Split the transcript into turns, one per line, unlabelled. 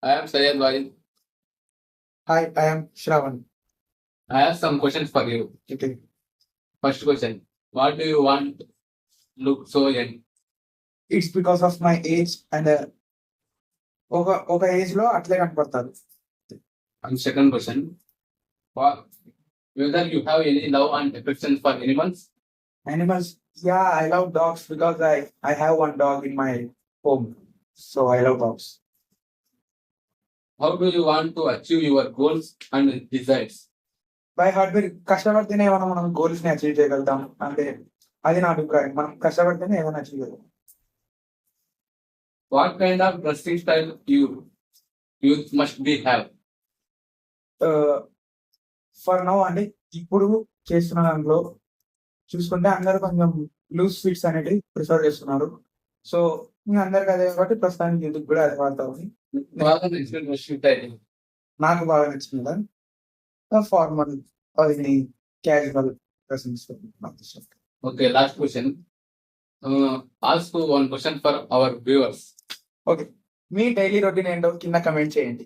I am Sayed Wali.
Hi, I am Shravan.
I have some questions for you.
Okay.
First question. What do you want look so young?
It's because of my age and ఒక age లో అట్లే కనపడతారు.
And second question. What, whether you have any love and affection for animals?
Animals, yeah, I love dogs because I have one dog in my home. So I love dogs.
How do you want to achieve your goals and desires?
By hard work కష్టపడితేనే మనం goals ని achieve చేయగలుగుతాం. అంటే అది నా అభిప్రాయం. మనం కష్టపడితేనే ఏదైనా అచీవ్ చేయగలుగుతాం.
What kind of dressing style youth must be have?
For now అంటే ఇప్పుడు చేస్తున్న దాంట్లో చూసుకుంటే అందరూ కొంచెం లూజ్ ఫిట్స్ అనేవి ప్రిఫర్ చేస్తున్నారు. సో ఇంకా అందరికి అదే కాబట్టి ప్రస్తుతానికి ఎందుకు కూడా అది వాడతా ఉంది.
బాగా నచ్చిన dressing style.
నాకు బాగా నచ్చింది ఫార్మల్ అది క్యాజువల్ డ్రెస్సింగ్స్ నాకు ఇష్టం.
Okay, last question. Ask one question for our viewers.
Okay, me daily routine ఏంటో కింద కమెంట్ చేయండి.